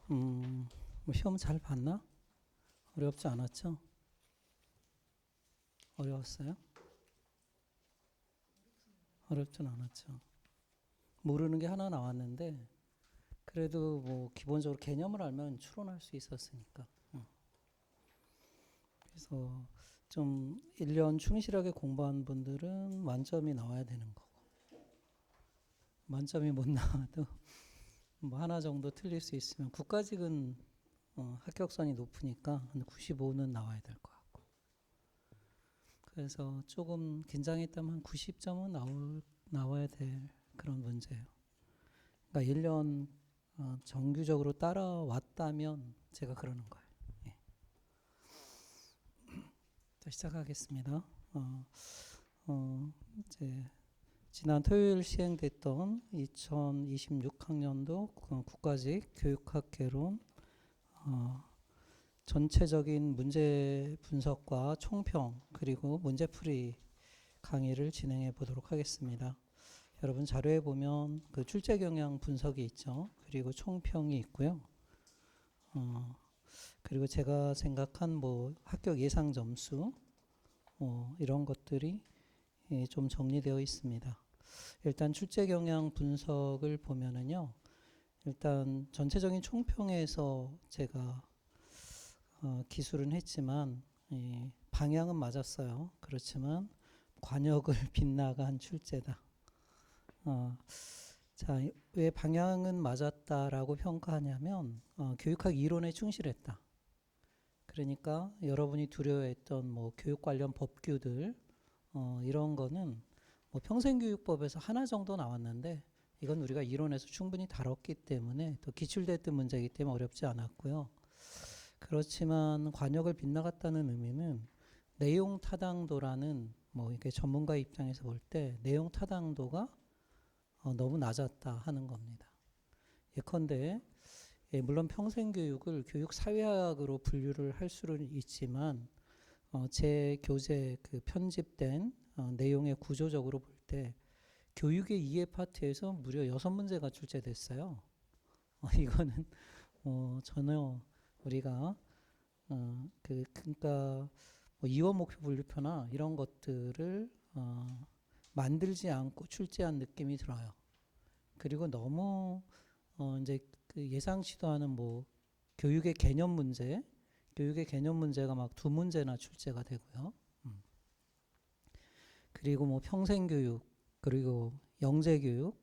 뭐 시험 잘 봤나? 어렵지 않았죠? 어려웠어요? 어렵진 않았죠. 모르는 게 하나 나왔는데 그래도 뭐 기본적으로 개념을 알면 추론할 수 있었으니까. 그래서 좀 1년 충실하게 공부한 분들은 만점이 나와야 되는 거고, 만점이 못 나와도 뭐 하나 정도 틀릴 수 있으면 국가직은 합격선이 높으니까 한 95는 나와야 될 것 같고. 그래서 조금 긴장했다면 한 90점은 나와야 될 그런 문제예요. 그러니까 1년 정규적으로 따라왔다면 제가 그러는 거예요. 예. 자, 시작하겠습니다. 이제 지난 토요일 시행됐던 2026학년도 국가직 교육학 개론 전체적인 문제 분석과 총평 그리고 문제풀이 강의를 진행해 보도록 하겠습니다. 여러분 자료에 보면 그 출제 경향 분석이 있죠. 그리고 총평이 있고요. 그리고 제가 생각한 뭐 합격 예상 점수 이런 것들이 좀 정리되어 있습니다. 일단 출제 경향 분석을 보면은요. 일단 전체적인 총평에서 제가 기술은 했지만 방향은 맞았어요. 그렇지만 관역을 빗나간 출제다. 자, 왜 방향은 맞았다라고 평가하냐면 교육학 이론에 충실했다. 그러니까 여러분이 두려워했던 뭐 교육 관련 법규들 이런 거는 뭐 평생교육법에서 하나 정도 나왔는데 이건 우리가 이론에서 충분히 다뤘기 때문에 또 기출됐던 문제이기 때문에 어렵지 않았고요. 그렇지만 관역을 빗나갔다는 의미는 내용 타당도라는 뭐 이렇게 전문가 입장에서 볼 때 내용 타당도가 너무 낮았다 하는 겁니다. 예컨대 물론 평생교육을 교육사회학으로 분류를 할 수는 있지만 제 교재 그 편집된 내용의 구조적으로 볼 때 교육의 이해 파트에서 무려 6문제가 출제됐어요. 이거는 전혀 우리가 그러니까 뭐 이원 목표 분류표나 이런 것들을 만들지 않고 출제한 느낌이 들어요. 그리고 너무 이제 그 예상치도 않은 뭐 교육의 개념 문제, 교육의 개념 문제가 막 2문제나 출제가 되고요. 그리고 뭐 평생교육, 그리고 영재교육,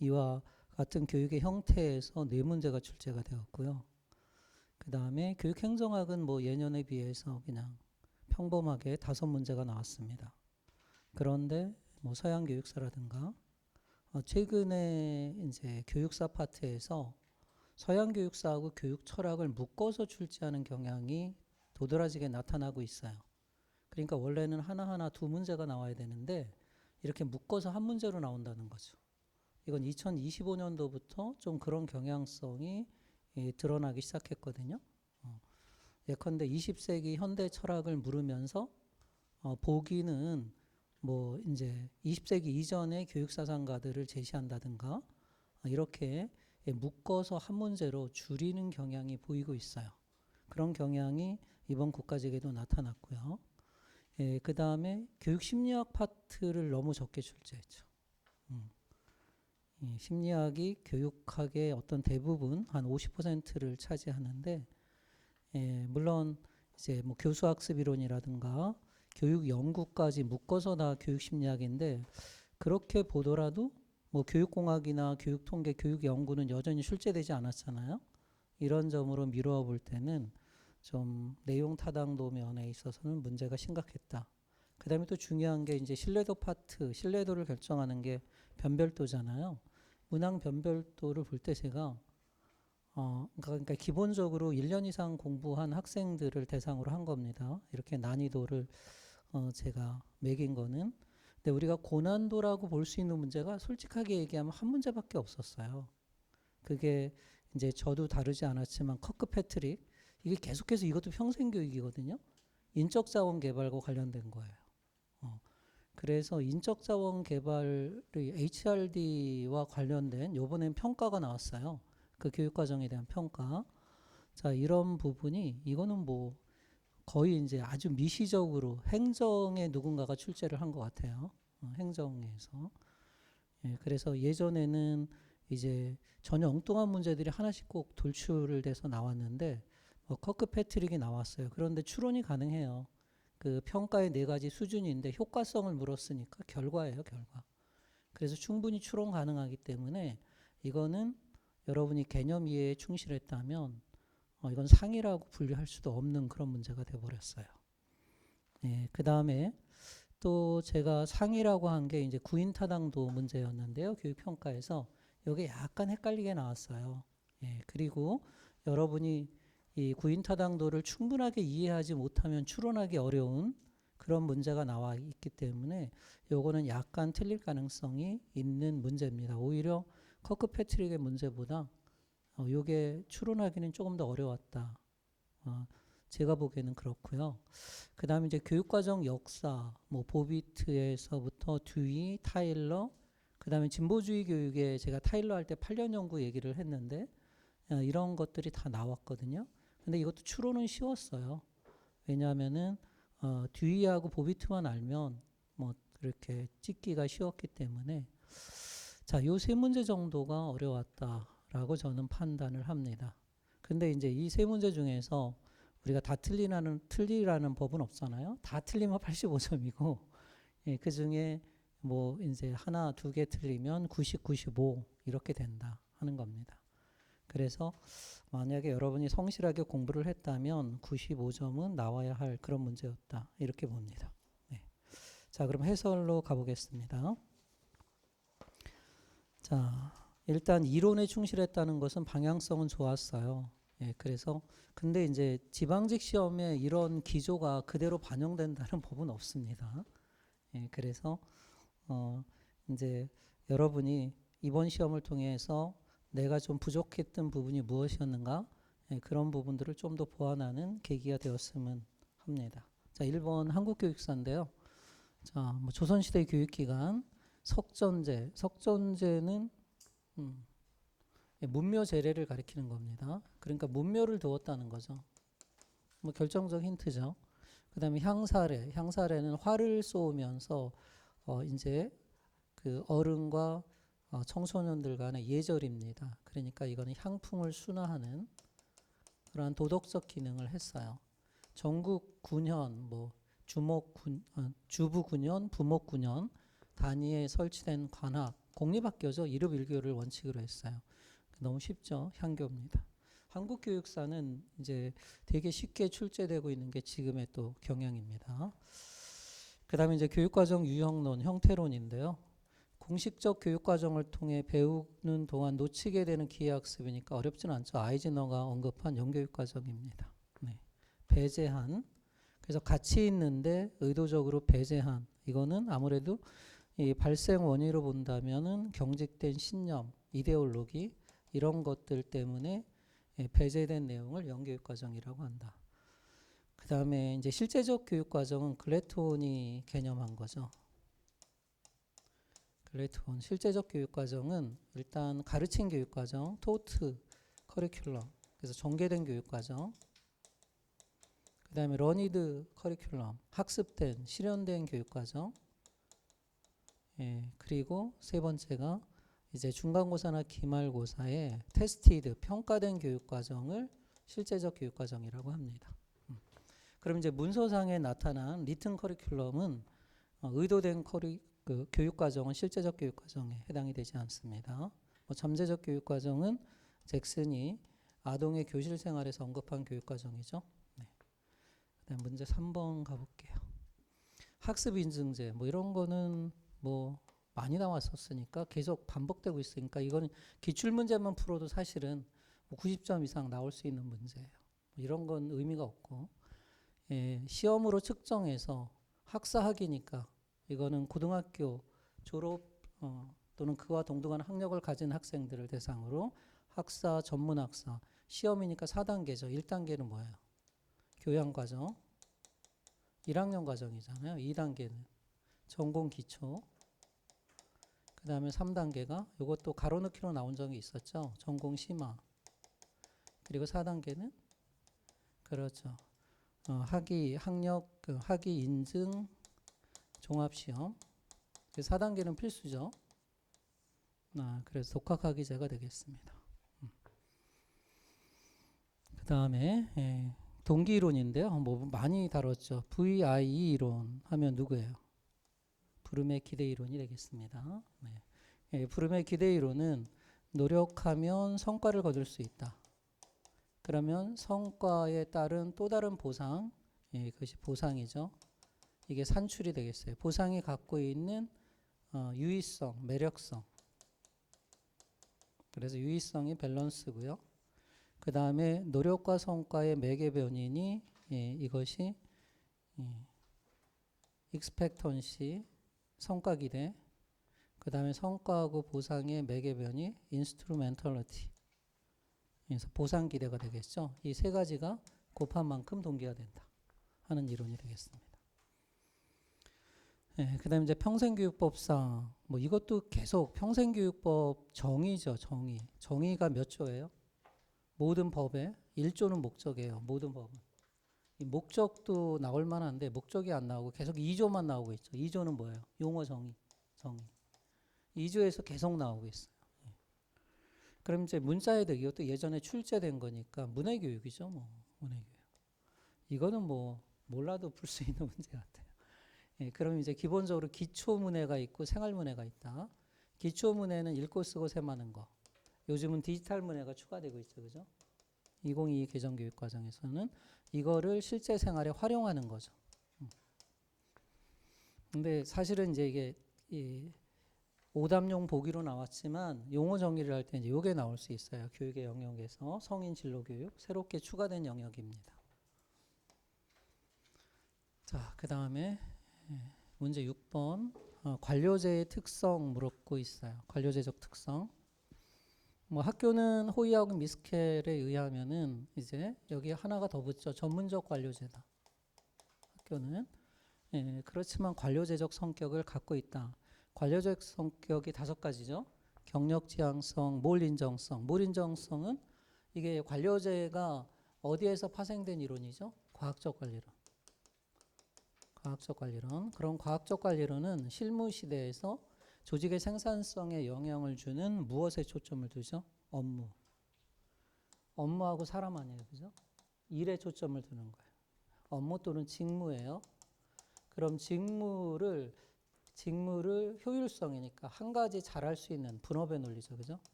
이와 같은 교육의 형태에서 4문제가 출제가 되었고요. 그 다음에 교육행정학은 뭐 예년에 비해서 그냥 평범하게 5문제가 나왔습니다. 그런데 뭐 서양교육사라든가 최근에 이제 교육사 파트에서 서양교육사하고 교육 철학을 묶어서 출제하는 경향이 도드라지게 나타나고 있어요. 그러니까 원래는 하나하나 2문제가 나와야 되는데 이렇게 묶어서 한 문제로 나온다는 거죠. 이건 2025년도부터 좀 그런 경향성이 드러나기 시작했거든요. 예컨대 20세기 현대 철학을 물으면서 보기는 뭐 이제 20세기 이전의 교육 사상가들을 제시한다든가 이렇게 묶어서 한 문제로 줄이는 경향이 보이고 있어요. 그런 경향이 이번 국가직에도 나타났고요. 그 다음에 교육 심리학 파트를 너무 적게 출제했죠. 심리학이 교육학의 어떤 대부분 한 50%를 차지하는데 물론 이제 뭐 교수학습 이론이라든가 교육 연구까지 묶어서 다 교육 심리학인데 그렇게 보더라도 뭐 교육공학이나 교육통계, 교육연구는 여전히 출제되지 않았잖아요. 이런 점으로 미루어 볼 때는 좀 내용 타당도 면에 있어서는 문제가 심각했다. 그 다음에 또 중요한 게 이제 신뢰도 파트, 신뢰도를 결정하는 게 변별도잖아요. 문항 변별도를 볼 때 제가 그러니까 기본적으로 1년 이상 공부한 학생들을 대상으로 한 겁니다. 이렇게 난이도를 제가 매긴 거는. 근데 우리가 고난도라고 볼 수 있는 문제가 솔직하게 얘기하면 한 문제밖에 없었어요. 그게 이제 저도 다르지 않았지만 커크 패트릭 이게 계속해서 이것도 평생교육이거든요. 인적자원 개발과 관련된 거예요. 그래서 인적자원 개발의 HRD와 관련된 요번엔 평가가 나왔어요. 그 교육과정에 대한 평가. 자, 이런 부분이 이거는 뭐 거의 이제 아주 미시적으로 행정에 누군가가 출제를 한 것 같아요. 행정에서. 예, 그래서 예전에는 이제 전혀 엉뚱한 문제들이 하나씩 꼭 돌출을 돼서 나왔는데 커크 패트릭이 나왔어요. 그런데 추론이 가능해요. 그 평가의 네 가지 수준인데 효과성을 물었으니까 결과예요, 결과. 그래서 충분히 추론 가능하기 때문에 이거는 여러분이 개념 이해에 충실했다면 이건 상이라고 분류할 수도 없는 그런 문제가 되어버렸어요. 예, 그 다음에 또 제가 상이라고 한 게 이제 구인타당도 문제였는데요. 교육평가에서 이게 약간 헷갈리게 나왔어요. 예, 그리고 여러분이 이 구인타당도를 충분하게 이해하지 못하면 추론하기 어려운 그런 문제가 나와 있기 때문에 요거는 약간 틀릴 가능성이 있는 문제입니다. 오히려 커크 패트릭의 문제보다 요게 추론하기는 조금 더 어려웠다. 제가 보기에는 그렇고요. 그 다음에 이제 교육과정 역사, 뭐 보비트에서부터 듀이, 타일러, 그 다음에 진보주의 교육에 제가 타일러 할 때 8년 연구 얘기를 했는데 이런 것들이 다 나왔거든요. 근데 이것도 추론은 쉬웠어요. 왜냐하면은 듀이하고 보비트만 알면 뭐 그렇게 찍기가 쉬웠기 때문에 자, 요 세 문제 정도가 어려웠다라고 저는 판단을 합니다. 근데 이제 이 세 문제 중에서 우리가 다 틀리라는 법은 없잖아요. 다 틀리면 85점이고, 예, 그 중에 뭐 이제 하나, 두 개 틀리면 90, 95 이렇게 된다 하는 겁니다. 그래서 만약에 여러분이 성실하게 공부를 했다면 95점은 나와야 할 그런 문제였다 이렇게 봅니다. 네. 자, 그럼 해설로 가보겠습니다. 자, 일단 이론에 충실했다는 것은 방향성은 좋았어요. 예, 그래서 근데 이제 지방직 시험에 이런 기조가 그대로 반영된다는 법은 없습니다. 예, 그래서 이제 여러분이 이번 시험을 통해서 내가 좀 부족했던 부분이 무엇이었는가, 예, 그런 부분들을 좀 더 보완하는 계기가 되었으면 합니다. 자, 1번 한국교육사인데요. 자, 뭐 조선시대 교육기관 석전제는 문묘 제례를 가리키는 겁니다. 그러니까 문묘를 두었다는 거죠. 뭐 결정적 힌트죠. 그 다음에 향사례는 화를 쏘면서 이제 그 어른과 청소년들 간의 예절입니다. 그러니까 이거는 향풍을 순화하는 그러한 도덕적 기능을 했어요. 전국 군현, 뭐 주부군현, 부목군현 단위에 설치된 관학, 공립학교죠. 1급 1교를 원칙으로 했어요. 너무 쉽죠. 향교입니다. 한국교육사는 이제 되게 쉽게 출제되고 있는 게 지금의 또 경향입니다. 그 다음에 이제 교육과정 유형론, 형태론인데요. 공식적 교육과정을 통해 배우는 동안 놓치게 되는 기회학습이니까 어렵지는 않죠. 아이즈너가 언급한 영교육과정입니다. 네. 배제한, 그래서 가치 있는데 의도적으로 배제한, 이거는 아무래도 이 발생 원인으로 본다면은 경직된 신념, 이데올로기 이런 것들 때문에 배제된 내용을 영교육과정이라고 한다. 그 다음에 이제 실제적 교육과정은 글래톤이 개념한 거죠. 글래톤 실제적 교육과정은 일단 가르친 교육과정, 토트 커리큘럼, 그래서 전개된 교육과정. 그 다음에 러니드 커리큘럼, 학습된 실현된 교육과정. 예, 그리고 세 번째가 이제 중간고사나 기말고사에 테스티드, 평가된 교육과정을 실제적 교육과정이라고 합니다. 그럼 이제 문서상에 나타난 리튼 커리큘럼은 의도된 교육과정은 실제적 교육과정에 해당이 되지 않습니다. 뭐 잠재적 교육과정은 잭슨이 아동의 교실 생활에서 언급한 교육과정이죠. 네. 그다음 문제 3번 가볼게요. 학습 인증제 뭐 이런 거는 뭐 많이 나왔었으니까 계속 반복되고 있으니까 이거는 기출문제만 풀어도 사실은 뭐 90점 이상 나올 수 있는 문제예요. 뭐 이런 건 의미가 없고, 예, 시험으로 측정해서 학사학위니까 이거는 고등학교 졸업 또는 그와 동등한 학력을 가진 학생들을 대상으로 학사, 전문학사, 시험이니까 4단계죠. 1단계는 뭐예요? 교양과정, 1학년 과정이잖아요. 2단계는 전공 기초, 그 그 다음에 3단계가 이것도 가로넣기로 나온 적이 있었죠. 전공 심화. 그리고 4단계는 그렇죠. 학력, 학위 인증 종합시험. 4단계는 필수죠. 그래서 독학학위제가 되겠습니다. 그 다음에 동기 이론인데요. 뭐 많이 다뤘죠. VIE 이론 하면 누구예요? 부름의 기대 이론이 되겠습니다. 네. 부름의 기대 이론은 노력하면 성과를 거둘 수 있다. 그러면 성과에 따른 또 다른 보상, 그것이 보상이죠. 이게 산출이 되겠어요. 보상이 갖고 있는 유의성, 매력성. 그래서 유의성이 밸런스고요. 그 다음에 노력과 성과의 매개 변인이 이것이 expectancy, 성과 기대. 그 다음에 성과하고 보상의 매개 변이 instrumentality. 그래서 보상 기대가 되겠죠. 이 세 가지가 곱한 만큼 동기가 된다 하는 이론이 되겠습니다. 그 다음에 이제 평생교육법상 뭐 이것도 계속 평생교육법 정의죠. 정의가 몇 조예요? 모든 법에 1조는 목적이에요. 모든 법은. 이 목적도 나올 만한데 목적이 안 나오고 계속 2조만 나오고 있죠. 2조는 뭐예요? 용어 정의. 2조에서 계속 나오고 있어요. 그럼 이제 문자해득 이것도 예전에 출제된 거니까 문해교육이죠. 뭐 문해교육. 이거는 뭐 몰라도 풀 수 있는 문제 같아요. 그럼 이제 기본적으로 기초문해가 있고 생활문해가 있다. 기초문해는 읽고 쓰고 셈하는 거. 요즘은 디지털 문해가 추가되고 있죠. 그죠? 2022 개정교육과정에서는 이거를 실제 생활에 활용하는 거죠. 근데 사실은 이제 이게 오답용 보기로 나왔지만 용어 정의를 할 때 이제 요게 나올 수 있어요. 교육의 영역에서 성인 진로 교육 새롭게 추가된 영역입니다. 자, 그다음에 문제 6번 관료제의 특성 물었고 있어요. 관료제적 특성. 뭐 학교는 호이하고 미스켈에 의하면은 이제 여기 하나가 더 붙죠. 전문적 관료제다. 학교는 그렇지만 관료제적 성격을 갖고 있다. 관료적 성격이 5가지죠. 경력 지향성, 몰인정성. 몰인정성은 이게 관료제가 어디에서 파생된 이론이죠? 과학적 관리론. 과학적 관리론. 그런 과학적 관리론은 실무 시대에서 조직의 생산성에 영향을 주는 무엇에 초점을 두죠? 업무. 업무하고 사람 아니에요. 그죠? 일에 초점을 두는 거예요. 업무 또는 직무예요. 그럼 직무를 효율성이니까 한 가지 잘할 수 있는 분업의 논리죠. 그죠?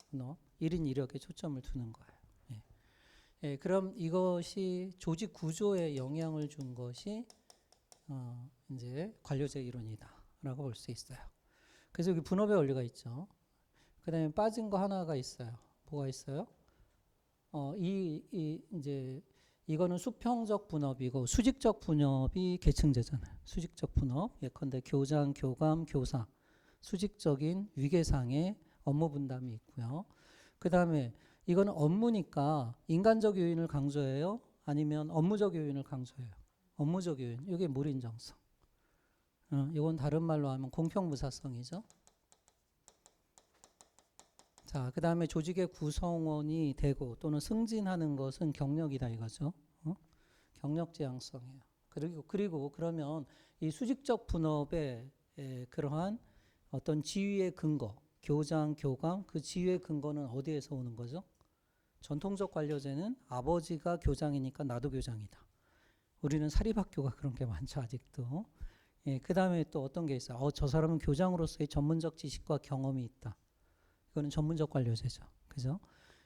분업. 1인 1역에 초점을 두는 거예요. 그럼 이것이 조직 구조에 영향을 준 것이 이제 관료제 이론이다라고 볼 수 있어요. 그래서 여기 분업의 원리가 있죠. 그 다음에 빠진 거 하나가 있어요. 뭐가 있어요? 이제 이거는 수평적 분업이고 수직적 분업이 계층제잖아요. 수직적 분업. 예컨대 교장, 교감, 교사. 수직적인 위계상의 업무 분담이 있고요. 그 다음에 이거는 업무니까 인간적 요인을 강조해요? 아니면 업무적 요인을 강조해요? 업무적 요인. 이게 몰인정성. 이건 다른 말로 하면 공평무사성이죠. 자, 그 다음에 조직의 구성원이 되고 또는 승진하는 것은 경력이다 이거죠. 경력 지향성이에요. 그리고 그러면 이 수직적 분업의 그러한 어떤 지위의 근거, 교장, 교감, 그 지위의 근거는 어디에서 오는 거죠? 전통적 관료제는 아버지가 교장이니까 나도 교장이다. 우리는 사립학교가 그런 게 많죠 아직도. 그 다음에 또 어떤 게 있어요? 저 사람은 교장으로서의 전문적 지식과 경험이 있다. 이거는 전문적 관료제죠. 그죠?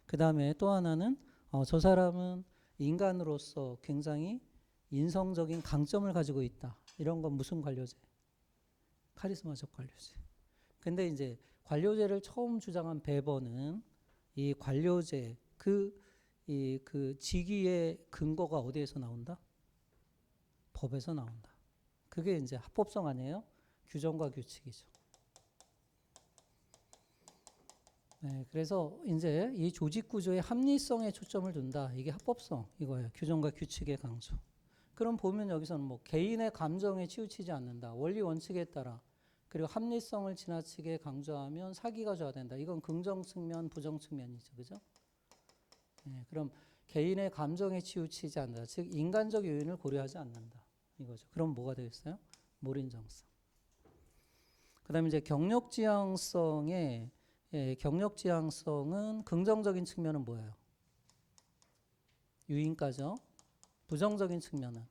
그 다음에 또 하나는 저 사람은 인간으로서 굉장히 인성적인 강점을 가지고 있다. 이런 건 무슨 관료제? 카리스마적 관료제. 근데 이제 관료제를 처음 주장한 베버는 이 관료제 그 직위의 근거가 어디에서 나온다? 법에서 나온다. 그게 이제 합법성 아니에요? 규정과 규칙이죠. 그래서 이제 이 조직 구조의 합리성에 초점을 둔다. 이게 합법성 이거예요. 규정과 규칙의 강조. 그럼 보면 여기서는 뭐 개인의 감정에 치우치지 않는다. 원리 원칙에 따라 그리고 합리성을 지나치게 강조하면 사기가 좋아된다. 이건 긍정 측면, 부정 측면이죠. 그죠? 예, 그럼 개인의 감정에 치우치지 않는다. 즉 인간적 요인을 고려하지 않는다. 이거죠. 그럼 뭐가 되겠어요? 몰인정성. 그다음에 이제 경력지향성의 경력지향성은 긍정적인 측면은 뭐예요? 유인가죠. 부정적인 측면은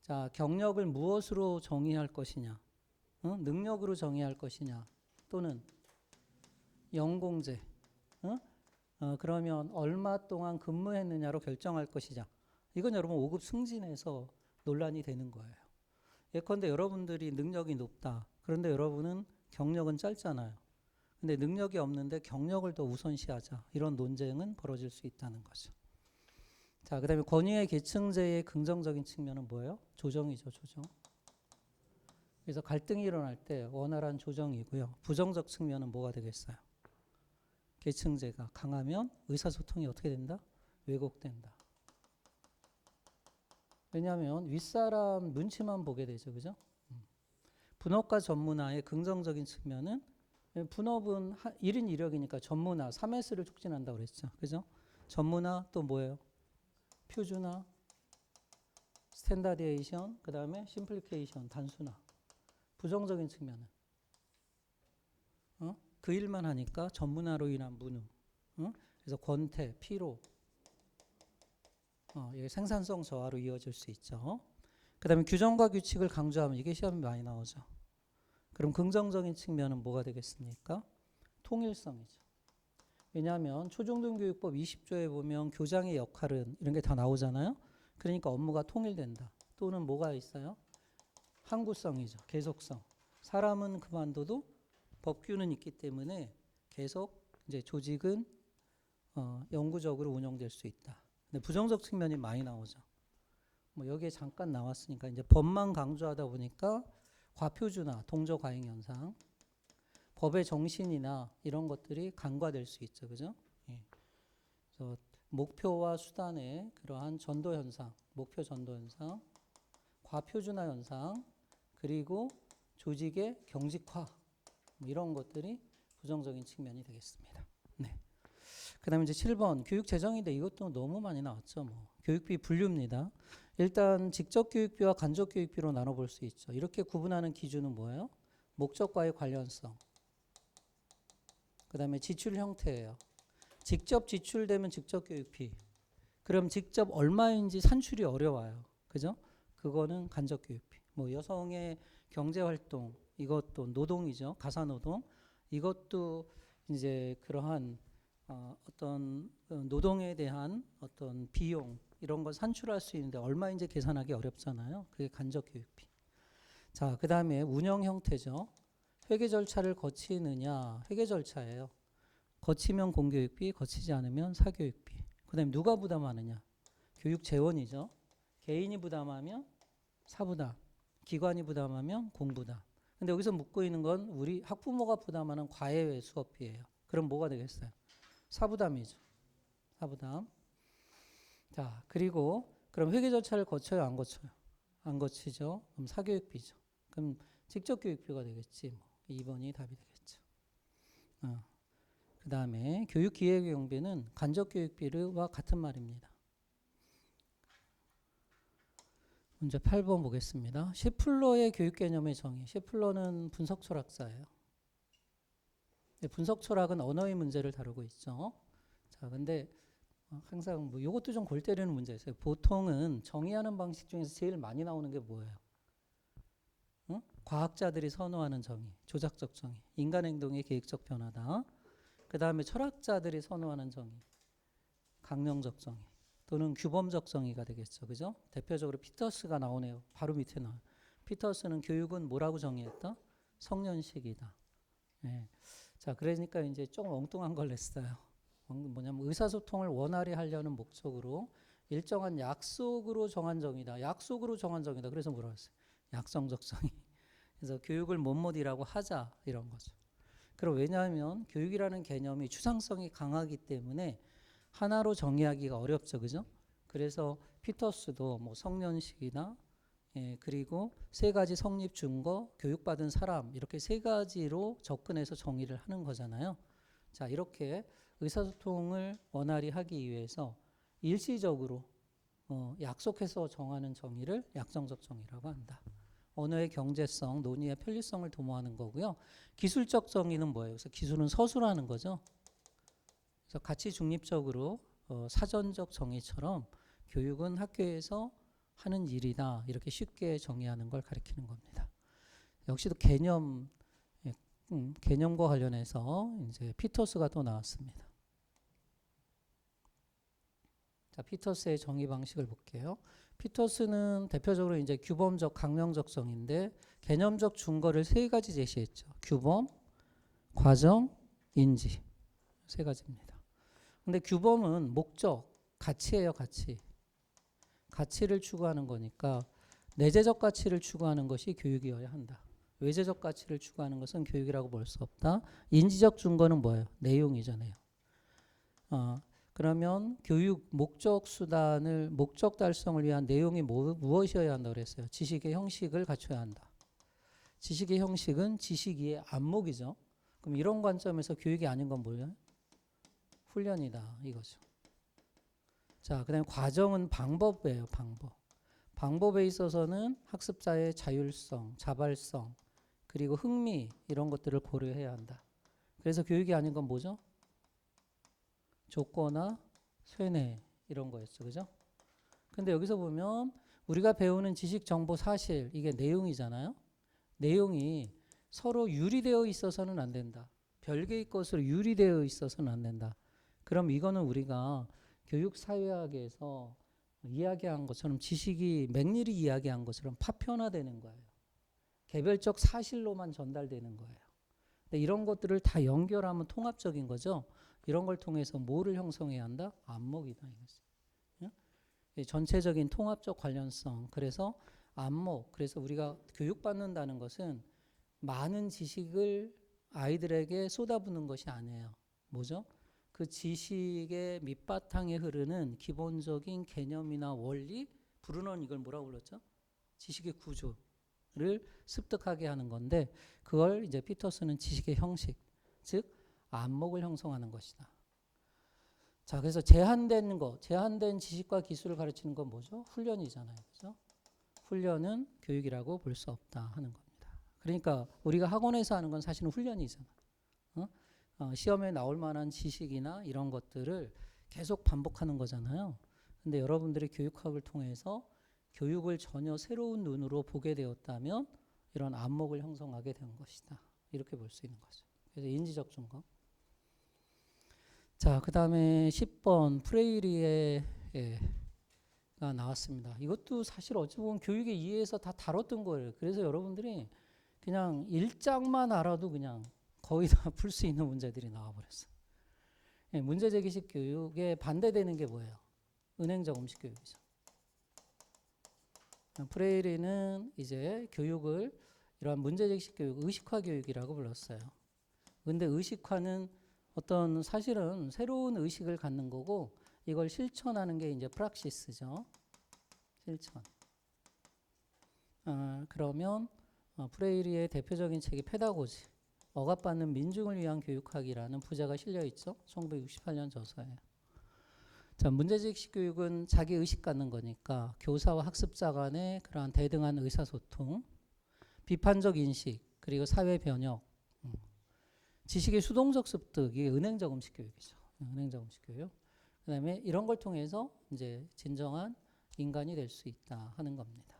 자, 경력을 무엇으로 정의할 것이냐? 능력으로 정의할 것이냐? 또는 연공제. 그러면 얼마 동안 근무했느냐로 결정할 것이냐? 이건 여러분 5급 승진에서 논란이 되는 거예요. 예컨대 여러분들이 능력이 높다. 그런데 여러분은 경력은 짧잖아요. 근데 능력이 없는데 경력을 더 우선시하자. 이런 논쟁은 벌어질 수 있다는 거죠. 자, 그 다음에 권위의 계층제의 긍정적인 측면은 뭐예요? 조정이죠, 조정. 그래서 갈등이 일어날 때 원활한 조정이고요. 부정적 측면은 뭐가 되겠어요? 계층제가 강하면 의사소통이 어떻게 된다? 왜곡된다. 왜냐하면 윗사람 눈치만 보게 되죠. 그죠? 분업과 전문화의 긍정적인 측면은 분업은 1인 1역이니까 전문화, 3S를 촉진한다고 그랬죠. 그죠? 전문화 또 뭐예요? 표준화, 스탠다디에이션, 그 다음에 심플리케이션, 단순화. 부정적인 측면은 그 일만 하니까 전문화로 인한 무능. 그래서 권태, 피로, 생산성 저하로 이어질 수 있죠. 그 다음에 규정과 규칙을 강조하면 이게 시험에 많이 나오죠. 그럼 긍정적인 측면은 뭐가 되겠습니까? 통일성이죠. 왜냐하면 초중등교육법 20조에 보면 교장의 역할은 이런 게 다 나오잖아요. 그러니까 업무가 통일된다. 또는 뭐가 있어요? 항구성이죠. 계속성. 사람은 그만둬도 법규는 있기 때문에 계속 이제 조직은 영구적으로 운영될 수 있다. 근데 부정적 측면이 많이 나오죠. 뭐 여기에 잠깐 나왔으니까 이제 법만 강조하다 보니까 과표준화, 동저 과잉 현상, 법의 정신이나 이런 것들이 간과될 수 있죠, 그죠? 예. 그래서 목표와 수단의 그러한 전도 현상, 목표 전도 현상, 과표준화 현상, 그리고 조직의 경직화, 뭐 이런 것들이 부정적인 측면이 되겠습니다. 네. 그다음에 이제 7번 교육 재정인데 이것도 너무 많이 나왔죠. 뭐 교육비 분류입니다. 일단 직접 교육비와 간접 교육비로 나눠볼 수 있죠. 이렇게 구분하는 기준은 뭐예요? 목적과의 관련성. 그다음에 지출 형태예요. 직접 지출되면 직접 교육비. 그럼 직접 얼마인지 산출이 어려워요. 그죠? 그거는 간접 교육비. 뭐 여성의 경제 활동 이것도 노동이죠. 가사 노동. 이것도 이제 그러한 어떤 노동에 대한 어떤 비용 이런 걸 산출할 수 있는데 얼마인지 계산하기 어렵잖아요. 그게 간접 교육비. 자, 그 다음에 운영 형태죠. 회계 절차를 거치느냐, 회계 절차예요. 거치면 공교육비, 거치지 않으면 사교육비. 그 다음에 누가 부담하느냐, 교육 재원이죠. 개인이 부담하면 사부담, 기관이 부담하면 공부담. 근데 여기서 묻고 있는 건 우리 학부모가 부담하는 과외 수업비예요. 그럼 뭐가 되겠어요? 사부담이죠. 사부담. 자, 그리고 그럼 회계 절차를 거쳐요, 안 거쳐요? 안 거치죠. 그럼 사교육비죠. 그럼 직접 교육비가 되겠지. 뭐 2번이 답이 되겠죠. 그 다음에 교육기획경비는 간접 교육비와 같은 말입니다. 문제 8번 보겠습니다. 셰플러의 교육 개념의 정의. 셰플러는 분석 철학자예요. 분석 철학은 언어의 문제를 다루고 있죠. 자, 근데 항상 뭐 이것도 좀 골 때리는 문제였어요. 보통은 정의하는 방식 중에서 제일 많이 나오는 게 뭐예요? 과학자들이 선호하는 정의, 조작적 정의, 인간 행동의 계획적 변화다. 그 다음에 철학자들이 선호하는 정의, 강령적 정의 또는 규범적 정의가 되겠죠. 그죠? 대표적으로 피터스가 나오네요. 바로 밑에 나와요. 피터스는 교육은 뭐라고 정의했다? 성년식이다. 네. 자, 그러니까 이제 좀 엉뚱한 걸 냈어요. 뭐냐면 의사소통을 원활히 하려는 목적으로 일정한 약속으로 정한 정의다. 약속으로 정한 정의다. 그래서 뭐라고 했어요? 약성적 정의. 그래서 교육을 못이라고 하자 이런 거죠. 그리고 왜냐하면 교육이라는 개념이 추상성이 강하기 때문에 하나로 정의하기가 어렵죠, 그죠? 그래서 피터스도 뭐 성년식이나 그리고 세 가지 성립 증거, 교육받은 사람 이렇게 세 가지로 접근해서 정의를 하는 거잖아요. 자, 이렇게 의사소통을 원활히 하기 위해서 일시적으로 약속해서 정하는 정의를 약정적 정의라고 한다. 언어의 경제성, 논의의 편리성을 도모하는 거고요. 기술적 정의는 뭐예요? 그래서 기술은 서술하는 거죠. 그래서 가치 중립적으로 사전적 정의처럼 교육은 학교에서 하는 일이다. 이렇게 쉽게 정의하는 걸 가리키는 겁니다. 역시도 개념과 관련해서 이제 피터스가 또 나왔습니다. 자, 피터스의 정의 방식을 볼게요. 피터스는 대표적으로 이제 규범적, 강령적 정의인데 개념적 준거를 세 가지 제시했죠. 규범, 과정, 인지 세 가지입니다. 근데 규범은 목적, 가치예요, 가치. 가치를 추구하는 거니까 내재적 가치를 추구하는 것이 교육이어야 한다. 외재적 가치를 추구하는 것은 교육이라고 볼 수 없다. 인지적 준거는 뭐예요? 내용이죠, 내용. 그러면 교육 목적 수단을 목적 달성을 위한 내용이 무엇이어야 한다고 그랬어요? 지식의 형식을 갖춰야 한다. 지식의 형식은 지식의 안목이죠. 그럼 이런 관점에서 교육이 아닌 건 뭐예요? 훈련이다 이거죠. 자, 그다음에 과정은 방법이에요. 방법. 방법에 있어서는 학습자의 자율성, 자발성, 그리고 흥미 이런 것들을 고려해야 한다. 그래서 교육이 아닌 건 뭐죠? 조건화, 쇠뇌 이런 거였죠. 그죠? 근데 여기서 보면 우리가 배우는 지식, 정보, 사실 이게 내용이잖아요. 내용이 서로 유리되어 있어서는 안 된다. 별개의 것으로 유리되어 있어서는 안 된다. 그럼 이거는 우리가 교육사회학에서 이야기한 것처럼 지식이 맥밀이 이야기한 것처럼 파편화되는 거예요. 개별적 사실로만 전달되는 거예요. 근데 이런 것들을 다 연결하면 통합적인 거죠. 이런 걸 통해서 뭐를 형성해야 한다? 안목이다 이거죠. 전체적인 통합적 관련성. 그래서 안목. 그래서 우리가 교육받는다는 것은 많은 지식을 아이들에게 쏟아붓는 것이 아니에요. 뭐죠? 그 지식의 밑바탕에 흐르는 기본적인 개념이나 원리, 브루너는 이걸 뭐라고 불렀죠? 지식의 구조를 습득하게 하는 건데 그걸 이제 피터스는 지식의 형식, 즉 안목을 형성하는 것이다. 자, 그래서 제한된 지식과 기술을 가르치는 건 뭐죠? 훈련이잖아요. 그죠? 훈련은 교육이라고 볼 수 없다 하는 겁니다. 그러니까 우리가 학원에서 하는 건 사실은 훈련이잖아. 시험에 나올 만한 지식이나 이런 것들을 계속 반복하는 거잖아요. 근데 여러분들이 교육학을 통해서 교육을 전혀 새로운 눈으로 보게 되었다면 이런 안목을 형성하게 된 것이다. 이렇게 볼 수 있는 거죠. 그래서 인지적 증거. 자, 그 다음에 10번 프레이리에가 나왔습니다. 이것도 사실 어찌 보면 교육의 이해에서 다 다뤘던 거예요. 그래서 여러분들이 그냥 1장만 알아도 그냥 거의 다 풀 수 있는 문제들이 나와버렸어요. 문제제기식 교육에 반대되는 게 뭐예요? 은행적 음식 교육이죠. 프레이리는 이제 교육을 이러한 문제제기식 교육, 의식화 교육이라고 불렀어요. 근데 의식화는 어떤 사실은 새로운 의식을 갖는 거고 이걸 실천하는 게 이제 프락시스죠. 실천. 그러면 프레이리의 대표적인 책이 페다고지. 억압받는 민중을 위한 교육학이라는 부제가 실려 있죠. 1968년 저서에. 자, 문제제기식 교육은 자기 의식 갖는 거니까 교사와 학습자 간의 그러한 대등한 의사소통, 비판적 인식, 그리고 사회 변혁, 지식의 수동적 습득, 이게 은행적 음식 교육이죠. 은행적 음식 교육. 그다음에 이런 걸 통해서 이제 진정한 인간이 될 수 있다 하는 겁니다.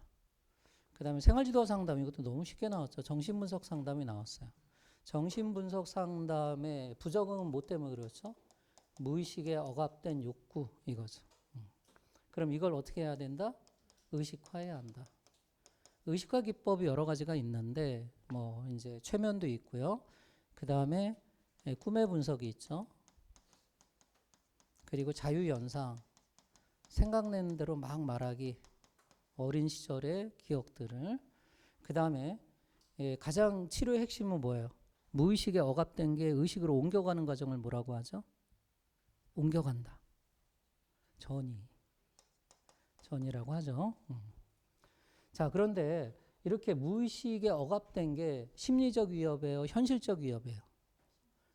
그다음에 생활지도 상담, 이것도 너무 쉽게 나왔죠. 정신분석 상담이 나왔어요. 정신분석 상담의 부적응은 뭐 때문에 그렇죠? 무의식에 억압된 욕구 이거죠. 그럼 이걸 어떻게 해야 된다? 의식화해야 한다. 의식화 기법이 여러 가지가 있는데 뭐 이제 최면도 있고요. 그 다음에 꿈의 분석이 있죠. 그리고 자유연상, 생각나는 대로 막 말하기, 어린 시절의 기억들을. 그 다음에 가장 치료의 핵심은 뭐예요? 무의식에 억압된 게 의식으로 옮겨가는 과정을 뭐라고 하죠? 옮겨간다. 전이라고 하죠. 자, 그런데 이렇게 무의식에 억압된 게 심리적 위협이에요, 현실적 위협이에요?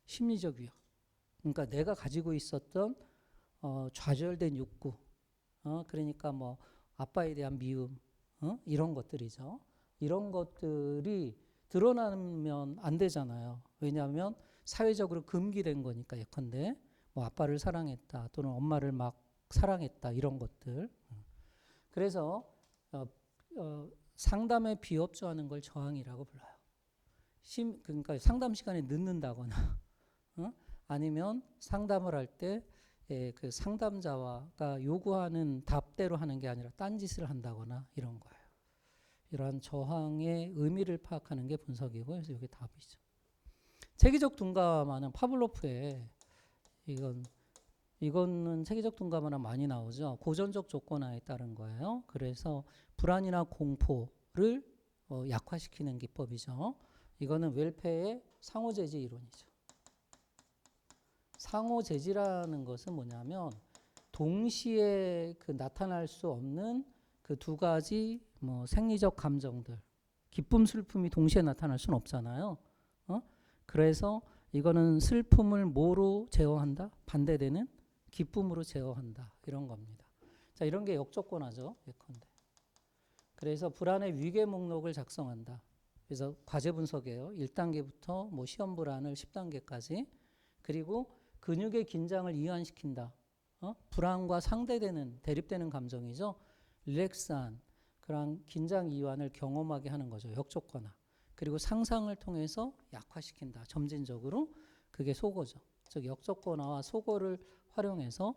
심리적 위협. 그러니까 내가 가지고 있었던 좌절된 욕구, 그러니까 뭐 아빠에 대한 미움, 이런 것들이죠. 이런 것들이 드러나면 안 되잖아요. 왜냐하면 사회적으로 금기된 거니까. 예컨대 뭐 아빠를 사랑했다 또는 엄마를 막 사랑했다 이런 것들. 그래서 상담에 비협조하는 걸 저항이라고 불러요. 그러니까 상담 시간에 늦는다거나 아니면 상담을 할 때 그 상담자가 요구하는 답대로 하는 게 아니라 딴짓을 한다거나 이런 거예요. 이러한 저항의 의미를 파악하는 게 분석이고, 그래서 이게 답이죠. 체계적 둔감화는 파블로프의 이거는 체계적 둔감화는 많이 나오죠. 고전적 조건화에 따른 거예요. 그래서 불안이나 공포를 약화시키는 기법이죠. 이거는 웰페의 상호제지 이론이죠. 상호제지라는 것은 뭐냐면 동시에 그 나타날 수 없는 그 두 가지 뭐 생리적 감정들, 기쁨, 슬픔이 동시에 나타날 수는 없잖아요. 그래서 이거는 슬픔을 뭐로 제어한다? 반대되는 기쁨으로 제어한다. 이런 겁니다. 자, 이런 게 역조건하죠. 예컨대. 그래서 불안의 위계 목록을 작성한다. 그래서 과제 분석이에요. 1단계부터 뭐 시험 불안을 10단계까지. 그리고 근육의 긴장을 이완시킨다. 불안과 상대되는, 대립되는 감정이죠. 릴렉스한 그런 긴장 이완을 경험하게 하는 거죠. 역조건화. 그리고 상상을 통해서 약화시킨다. 점진적으로. 그게 소거죠. 즉 역조건화와 소거를 활용해서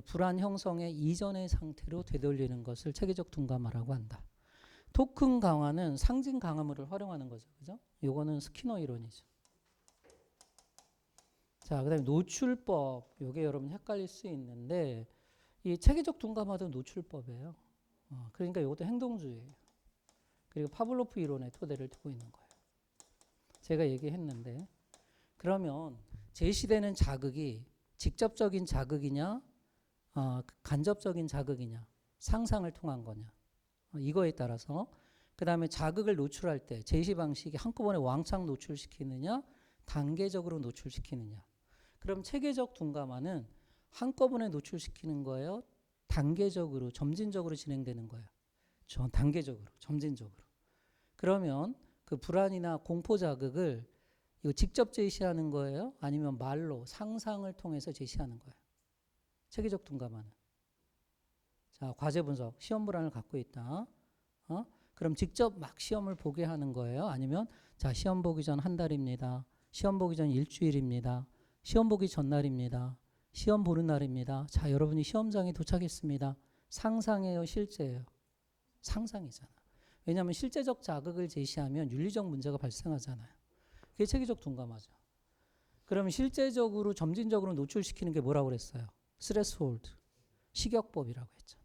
불안 형성의 이전의 상태로 되돌리는 것을 체계적 둔감화라고 한다. 토큰 강화는 상징 강화물을 활용하는 거죠. 그죠? 요거는 스키너 이론이죠. 자, 그다음에 노출법. 요게 여러분 헷갈릴 수 있는데 이 체계적 둔감화도 노출법이에요. 그러니까 이것도 행동주의예요. 그리고 파블로프 이론의 토대를 두고 있는 거예요. 제가 얘기했는데 그러면 제시되는 자극이 직접적인 자극이냐 간접적인 자극이냐 상상을 통한 거냐 이거에 따라서 그 다음에 자극을 노출할 때 제시 방식이 한꺼번에 왕창 노출시키느냐 단계적으로 노출시키느냐. 그럼 체계적 둔감화는 한꺼번에 노출시키는 거예요? 단계적으로 점진적으로 진행되는 거예요? 단계적으로 점진적으로. 그러면 그 불안이나 공포 자극을 이거 직접 제시하는 거예요? 아니면 말로 상상을 통해서 제시하는 거예요? 체계적 둔감화는. 자, 과제 분석. 시험 불안을 갖고 있다. 그럼 직접 막 시험을 보게 하는 거예요? 아니면 자, 시험 보기 전 한 달입니다. 시험 보기 전 일주일입니다. 시험 보기 전날입니다. 시험 보는 날입니다. 자, 여러분이 시험장에 도착했습니다. 상상이에요? 실제예요? 상상이잖아. 왜냐하면 실제적 자극을 제시하면 윤리적 문제가 발생하잖아요. 그게 체계적 둔감하죠. 그러면 실제적으로 점진적으로 노출시키는 게 뭐라고 그랬어요? 스트레스홀드, 식욕법이라고 했잖아.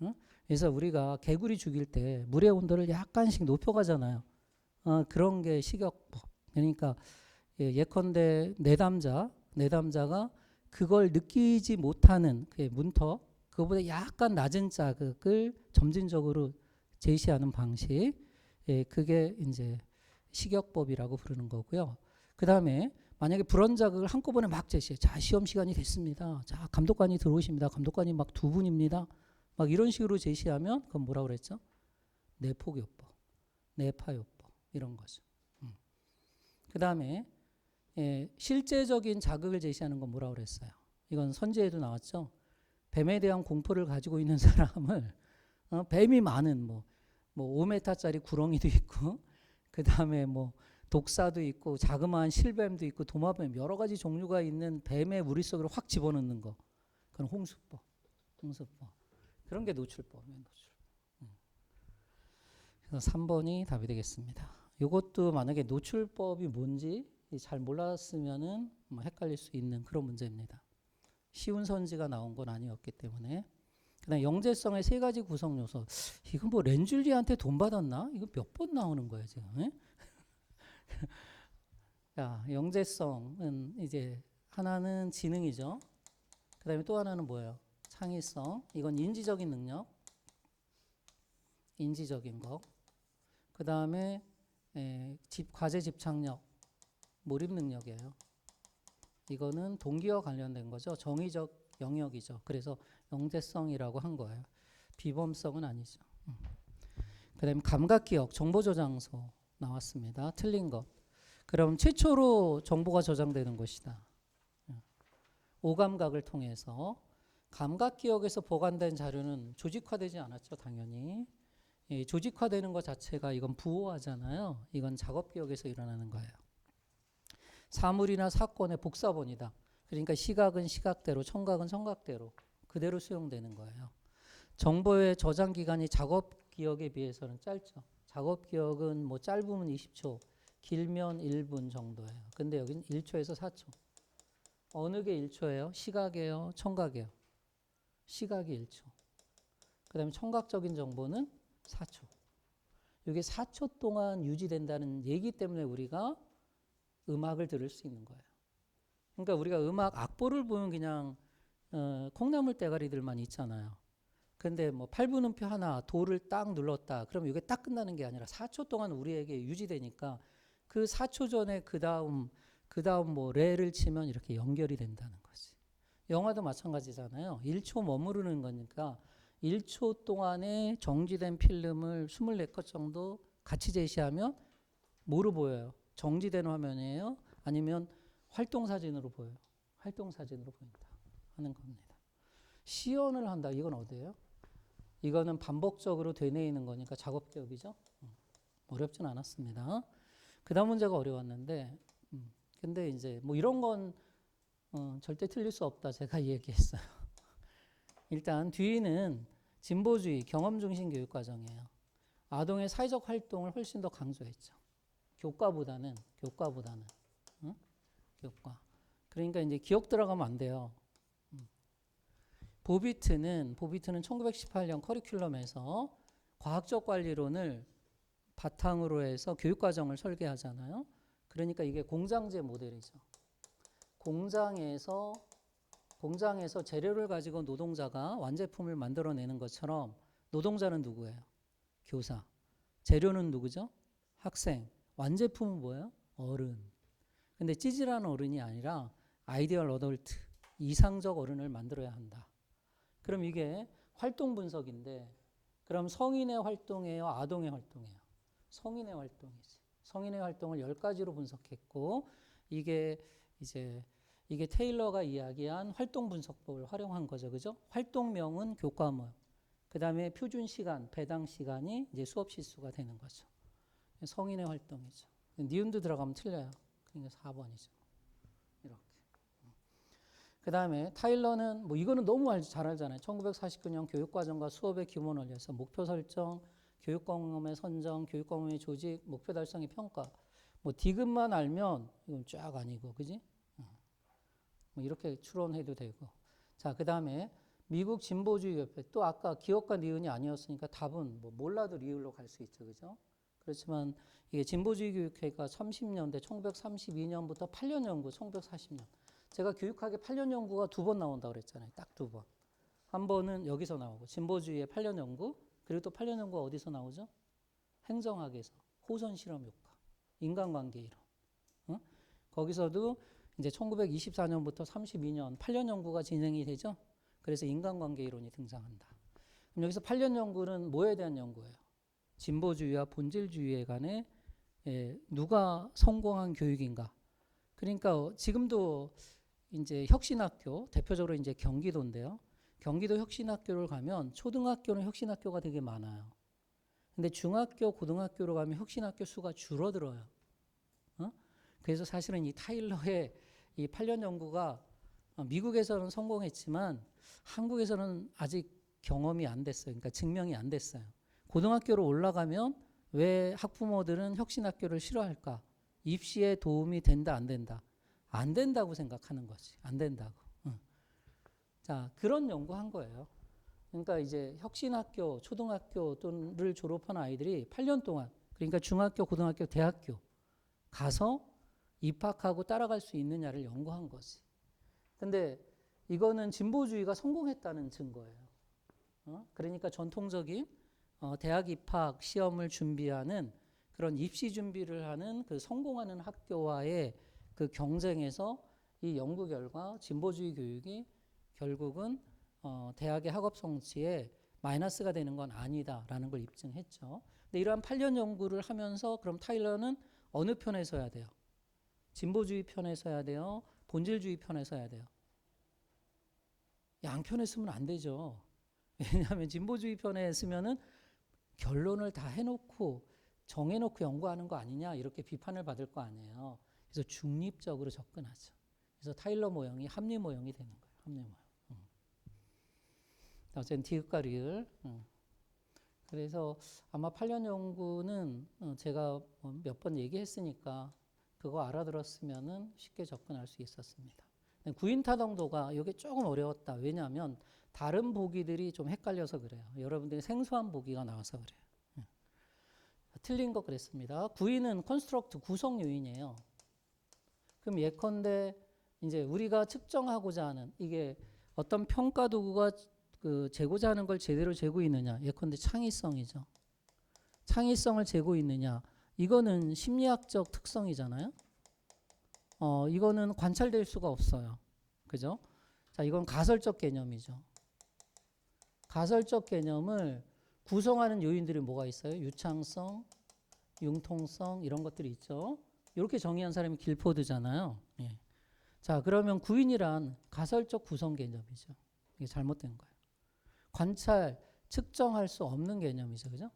응? 그래서 우리가 개구리 죽일 때 물의 온도를 약간씩 높여가잖아요. 그런 게 식욕법. 그러니까 예컨대 내담자가 그걸 느끼지 못하는 그 문턱, 그거보다 약간 낮은 자극을 점진적으로 제시하는 방식, 그게 이제 식욕법이라고 부르는 거고요. 그 다음에 만약에 불안 자극을 한꺼번에 막 제시해. 자, 시험 시간이 됐습니다. 자, 감독관이 들어오십니다. 감독관이 막 두 분입니다. 막 이런 식으로 제시하면 그건 뭐라고 그랬죠? 내포요법, 내파요법 이런 거죠. 그 다음에 실제적인 자극을 제시하는 건 뭐라고 그랬어요? 이건 선지에도 나왔죠. 뱀에 대한 공포를 가지고 있는 사람을 뱀이 많은 뭐 5m짜리 구렁이도 있고 그 다음에 뭐 독사도 있고 자그마한 실뱀도 있고 도마뱀 여러 가지 종류가 있는 뱀의 무리 속으로 확 집어넣는 거. 그건 홍수법. 그런 게 노출법이에요. 그래서 3번이 답이 되겠습니다. 이것도 만약에 노출법이 뭔지 잘 몰랐으면은 뭐 헷갈릴 수 있는 그런 문제입니다. 쉬운 선지가 나온 건 아니었기 때문에. 그다음 영재성의 세 가지 구성 요소. 이건 뭐 렌줄리한테 돈 받았나? 이거 몇 번 나오는 거예요 지금. 자, 영재성은 이제 하나는 지능이죠. 그다음에 또 하나는 뭐예요? 창의성. 이건 인지적인 능력. 인지적인 거. 그 다음에 과제 집착력, 몰입 능력이에요. 이거는 동기와 관련된 거죠. 정의적 영역이죠. 그래서 영재성이라고 한 거예요. 비범성은 아니죠. 그 다음에 감각기억, 정보저장소 나왔습니다. 틀린 것. 그럼 최초로 정보가 저장되는 것이다. 오감각을 통해서. 감각기억에서 보관된 자료는 조직화되지 않았죠. 당연히. 조직화되는 것 자체가 이건 부호화잖아요. 이건 작업기억에서 일어나는 거예요. 사물이나 사건의 복사본이다. 그러니까 시각은 시각대로, 청각은 청각대로 그대로 수용되는 거예요. 정보의 저장 기간이 작업 기억에 비해서는 짧죠. 작업 기억은 뭐 짧으면 20초, 길면 1분 정도예요. 근데 여기는 1초에서 4초. 어느 게 1초예요? 시각이에요? 청각이에요? 시각이 1초. 그 다음에 청각적인 정보는 4초. 이게 4초 동안 유지된다는 얘기 때문에 우리가 음악을 들을 수 있는 거예요. 그러니까 우리가 음악 악보를 보면 그냥 콩나물 대가리들만 있잖아요. 근데 뭐 8분음표 하나 도를 딱 눌렀다. 그럼 이게 딱 끝나는 게 아니라 4초 동안 우리에게 유지되니까 그 4초 전에 그 다음 뭐 레를 치면 이렇게 연결이 된다는 거지. 영화도 마찬가지잖아요. 1초 머무르는 거니까 1초 동안에 정지된 필름을 24컷 정도 같이 제시하면 뭐로 보여요? 정지된 화면이에요? 아니면 활동사진으로 보여요? 활동사진으로 보인다 하는 겁니다. 시연을 한다. 이건 어디예요? 이거는 반복적으로 되뇌이는 거니까 작업기억이죠. 어렵진 않았습니다. 그 다음 문제가 어려웠는데 근데 이제 뭐 이런 건 절대 틀릴 수 없다 제가 얘기했어요. 일단 뒤는 진보주의 경험중심 교육과정이에요. 아동의 사회적 활동을 훨씬 더 강조했죠. 교과보다는 응? 교과. 그러니까 이제 기억 들어가면 안 돼요. 보비트는 1918년 커리큘럼에서 과학적 관리론을 바탕으로 해서 교육과정을 설계하잖아요. 그러니까 이게 공장제 모델이죠. 공장에서 재료를 가지고 노동자가 완제품을 만들어내는 것처럼 노동자는 누구예요? 교사. 재료는 누구죠? 학생. 완제품은 뭐예요? 어른. 근데 찌질한 어른이 아니라 아이디얼 어덜트, 이상적 어른을 만들어야 한다. 그럼 이게 활동 분석인데 그럼 성인의 활동이에요? 아동의 활동이에요? 성인의 활동이지. 성인의 활동을 10가지로 분석했고 이게 테일러가 이야기한 활동 분석법을 활용한 거죠. 그죠? 활동명은 교과목. 그다음에 표준 시간, 배당 시간이 이제 수업 실수가 되는 거죠. 성인의 활동이죠. 니은도 들어가면 틀려요. 그러니까 4번이죠. 이렇게. 그다음에 타일러는 뭐 이거는 너무 잘 알잖아요. 1949년 교육과정과 수업의 규모를 위해서 목표 설정, 교육 경험의 선정, 교육 경험의 조직, 목표 달성의 평가. 뭐 디귿만 알면 이건 쫙 아니고, 그지? 뭐 이렇게 추론해도 되고. 자, 그다음에 미국 진보주의 협회. 또 아까 기억과 니은이 아니었으니까 답은 뭐 몰라도 리을로 갈 수 있죠, 그죠? 그렇지만 이게 진보주의 교육회가 30년대 1932년부터 8년 연구, 1940년. 제가 교육학의 8년 연구가 2번 나온다고 그랬잖아요. 딱 2번. 한 번은 여기서 나오고 진보주의의 8년 연구, 그리고 또 8년 연구가 어디서 나오죠? 행정학에서 호선 실험 효과, 인간관계 이론. 거기서도 이제 1924년부터 32년 8년 연구가 진행이 되죠. 그래서 인간관계 이론이 등장한다. 그럼 여기서 8년 연구는 뭐에 대한 연구예요? 진보주의와 본질주의에 관해 누가 성공한 교육인가? 그러니까 지금도 이제 혁신학교, 대표적으로 이제 경기도인데요. 경기도 혁신학교를 가면 초등학교는 혁신학교가 되게 많아요. 근데 중학교, 고등학교로 가면 혁신학교 수가 줄어들어요. 그래서 사실은 이 타일러의 이 8년 연구가 미국에서는 성공했지만 한국에서는 아직 경험이 안 됐어요. 그러니까 증명이 안 됐어요. 고등학교로 올라가면 왜 학부모들은 혁신학교를 싫어할까? 입시에 도움이 된다, 안 된다? 안 된다고 생각하는 거지. 안 된다고. 자, 그런 연구한 거예요. 그러니까 이제 혁신학교, 초등학교를 졸업한 아이들이 8년 동안, 그러니까 중학교, 고등학교, 대학교 가서 입학하고 따라갈 수 있느냐를 연구한 거지. 근데 이거는 진보주의가 성공했다는 증거예요. 그러니까 전통적인 대학 입학 시험을 준비하는 그런 입시 준비를 하는 그 성공하는 학교와의 그 경쟁에서 이 연구 결과 진보주의 교육이 결국은 대학의 학업 성취에 마이너스가 되는 건 아니다라는 걸 입증했죠. 근데 이러한 8년 연구를 하면서 그럼 타일러는 어느 편에 서야 돼요? 진보주의 편에 서야 돼요? 본질주의 편에 서야 돼요? 양편에 쓰면 안 되죠. 왜냐하면 진보주의 편에 쓰면은 결론을 다 해놓고 정해놓고 연구하는 거 아니냐 이렇게 비판을 받을 거 아니에요. 그래서 중립적으로 접근하죠. 그래서 타일러 모형이 합리 모형이 되는 거예요. 합리 모형. 어쨌든 디귿과 리을. 그래서 아마 8년 연구는 제가 몇 번 얘기했으니까 그거 알아들었으면은 쉽게 접근할 수 있었습니다. 구인 타당도가 이게 조금 어려웠다. 왜냐하면 다른 보기들이 좀 헷갈려서 그래요. 여러분들이 생소한 보기가 나와서 그래요. 틀린 거 그랬습니다. 구인은 컨스트럭트 구성 요인이에요. 그럼 예컨대 이제 우리가 측정하고자 하는 이게 어떤 평가 도구가 그 재고자 하는 걸 제대로 재고 있느냐. 예컨대 창의성이죠. 창의성을 재고 있느냐. 이거는 심리학적 특성이잖아요. 이거는 관찰될 수가 없어요. 그죠? 자, 이건 가설적 개념이죠. 가설적 개념을 구성하는 요인들이 뭐가 있어요? 유창성, 융통성 이런 것들이 있죠. 이렇게 정의한 사람이 길포드잖아요. 예. 자, 그러면 구인이란 가설적 구성 개념이죠. 이게 잘못된 거예요. 관찰, 측정할 수 없는 개념이죠. 그죠?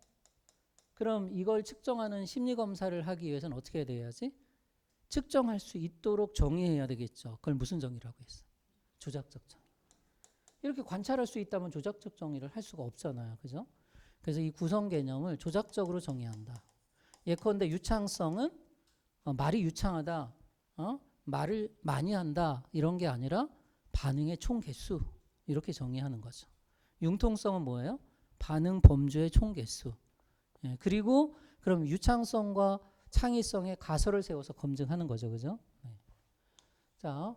그럼 이걸 측정하는 심리검사를 하기 위해서는 어떻게 돼야지? 측정할 수 있도록 정의해야 되겠죠. 그걸 무슨 정의라고 했어? 조작적 정의. 이렇게 관찰할 수 있다면 조작적 정의를 할 수가 없잖아요. 그죠? 그래서 이 구성 개념을 조작적으로 정의한다. 예컨대 유창성은 말이 유창하다. 말을 많이 한다. 이런 게 아니라 반응의 총 개수. 이렇게 정의하는 거죠. 융통성은 뭐예요? 반응 범주의 총 개수. 예, 그리고 그럼 유창성과 창의성의 가설을 세워서 검증하는 거죠. 그죠? 네. 자,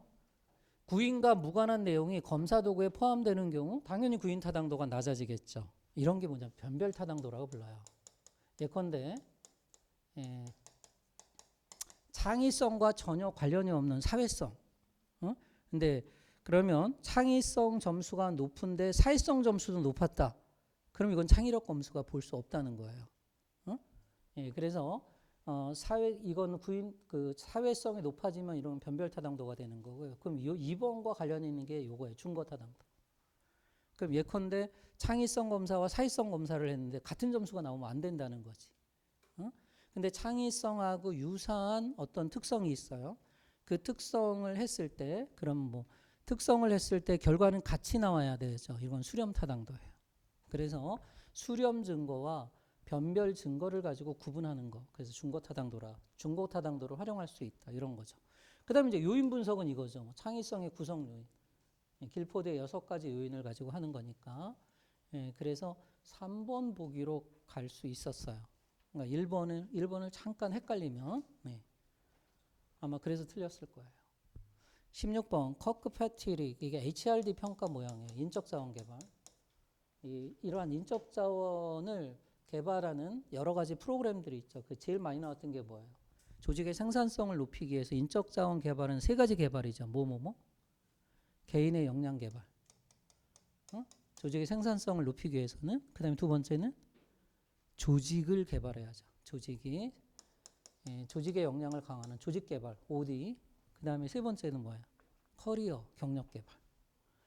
구인과 무관한 내용이 검사 도구에 포함되는 경우 당연히 구인 타당도가 낮아지겠죠. 이런 게 뭐냐? 변별 타당도라고 불러요. 예컨대 창의성과 전혀 관련이 없는 사회성. 근데 그러면 창의성 점수가 높은데 사회성 점수도 높았다. 그럼 이건 창의력 검수가 볼 수 없다는 거예요. 예, 그래서 이건 구인 그 사회성이 높아지면 이런 변별 타당도가 되는 거고요. 그럼 2번과 관련 있는 게 요거예요. 중거 타당도. 그럼 예컨대 창의성 검사와 사회성 검사를 했는데 같은 점수가 나오면 안 된다는 거지. 근데 창의성하고 유사한 어떤 특성이 있어요. 그 특성을 했을 때 그럼 뭐 특성을 했을 때 결과는 같이 나와야 되죠. 이건 수렴 타당도예요. 그래서 수렴 증거와 변별 증거를 가지고 구분하는 거. 그래서 중거 타당도를 활용할 수 있다. 이런 거죠. 그다음에 이제 요인 분석은 이거죠. 뭐 창의성의 구성 요인. 길포드의 6가지 요인을 가지고 하는 거니까. 예, 그래서 3번 보기로 갈 수 있었어요. 그러니까 1번을 잠깐 헷갈리면 아마 그래서 틀렸을 거예요. 16번 커크패트릭 이게 HRD 평가 모양이에요. 인적 자원 개발. 이러한 인적 자원을 개발하는 여러 가지 프로그램들이 있죠. 그 제일 많이 나왔던 게 뭐예요? 조직의 생산성을 높이기 위해서 인적 자원 개발은 3가지 개발이죠. 개인의 역량 개발. 조직의 생산성을 높이기 위해서는 그다음에 두 번째는 조직을 개발해야죠. 조직의 역량을 강화하는 조직 개발, OD. 그다음에 세 번째는 뭐예요? 커리어, 경력 개발.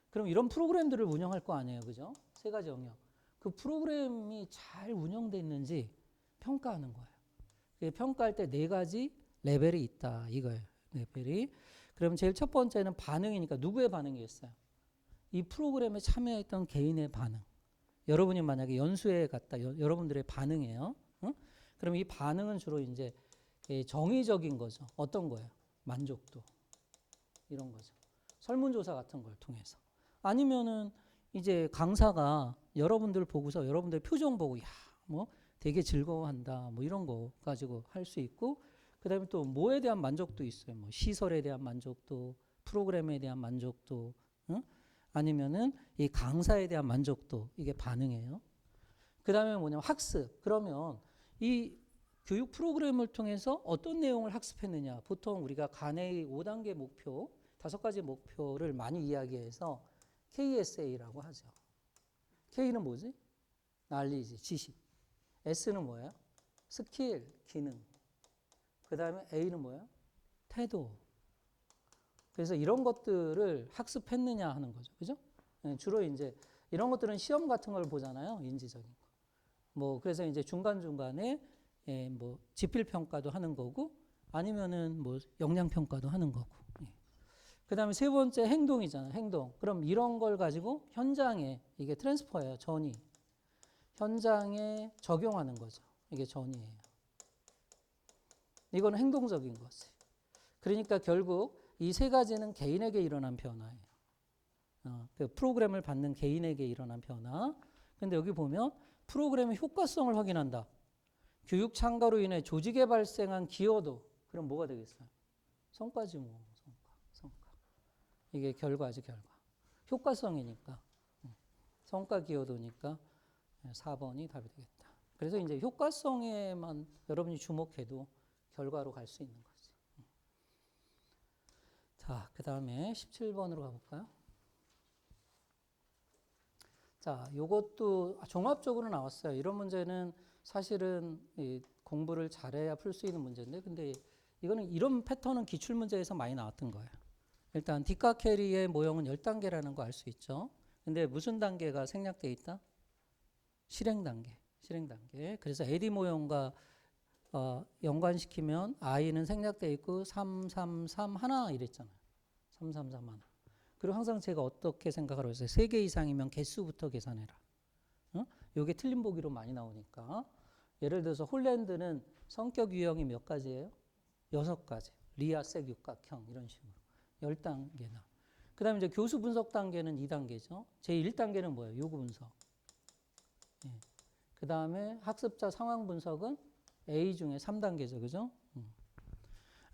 그럼 이런 프로그램들을 운영할 거 아니에요. 그죠? 3가지 영역. 그 프로그램이 잘 운영됐는지 평가하는 거예요. 평가할 때 4가지 레벨이 있다. 이거예요. 레벨이. 그럼 제일 첫 번째는 반응이니까 누구의 반응이겠어요? 이 프로그램에 참여했던 개인의 반응. 여러분이 만약에 연수회 갔다 여러분들의 반응이에요. 그럼 이 반응은 주로 이제 정의적인 거죠. 어떤 거예요? 만족도. 이런 거죠. 설문조사 같은 걸 통해서. 아니면은 이제 강사가 여러분들 보고서 여러분들 표정 보고 뭐 되게 즐거워한다. 뭐 이런 거 가지고 할 수 있고 그다음에 또 뭐에 대한 만족도 있어요. 뭐 시설에 대한 만족도, 프로그램에 대한 만족도, 아니면은 이 강사에 대한 만족도 이게 반응이에요. 그 다음에 뭐냐면 학습. 그러면 이 교육 프로그램을 통해서 어떤 내용을 학습했느냐. 보통 우리가 간의 5단계 목표, 5가지 목표를 많이 이야기해서 KSA라고 하죠. K는 뭐지? 난리지, 지식. S는 뭐예요? 스킬, 기능. 그 다음에 A는 뭐예요? 태도. 그래서 이런 것들을 학습했느냐 하는 거죠. 그죠? 주로 이제 이런 것들은 시험 같은 걸 보잖아요. 인지적인 거. 뭐 그래서 이제 중간중간에 뭐 지필 평가도 하는 거고 아니면은 뭐 역량 평가도 하는 거고. 그다음에 세 번째 행동이잖아요. 행동. 그럼 이런 걸 가지고 현장에 이게 트랜스퍼예요. 전이. 현장에 적용하는 거죠. 이게 전이에요. 이거는 행동적인 거지. 그러니까 결국 이 세 가지는 개인에게 일어난 변화예요. 그 프로그램을 받는 개인에게 일어난 변화. 근데 여기 보면 프로그램의 효과성을 확인한다. 교육 참가로 인해 조직에 발생한 기여도. 그럼 뭐가 되겠어요? 성과지 뭐. 성과. 이게 결과지 결과. 효과성이니까. 성과 기여도니까 4번이 답이 되겠다. 그래서 이제 효과성에만 여러분이 주목해도 결과로 갈 수 있는 거지. 자, 그 다음에 17번으로 가볼까요? 자, 요것도 종합적으로 나왔어요. 이런 문제는 사실은 공부를 잘해야 풀 수 있는 문제인데, 근데 이거는 이런 패턴은 기출문제에서 많이 나왔던 거예요. 일단 뒷과 캐리의 모형은 10단계라는 거 알 수 있죠. 근데 무슨 단계가 생략되어 있다? 실행 단계. 그래서 AD 모형과 연관시키면 I는 생략되어 있고 3, 3, 3 하나 이랬잖아요. 3, 3, 3 하나. 그리고 항상 제가 어떻게 생각을 했어요? 3개 이상이면 개수부터 계산해라. 이게 틀린 보기로 많이 나오니까. 예를 들어서 홀랜드는 성격 유형이 몇 가지예요? 6가지. 리아색 육각형 이런 식으로. 10단계나. 그 다음에 이제 교수 분석 단계는 2단계죠. 제1단계는 뭐예요? 요구 분석. 예. 그 다음에 학습자 상황 분석은 A 중에 3단계죠. 그죠?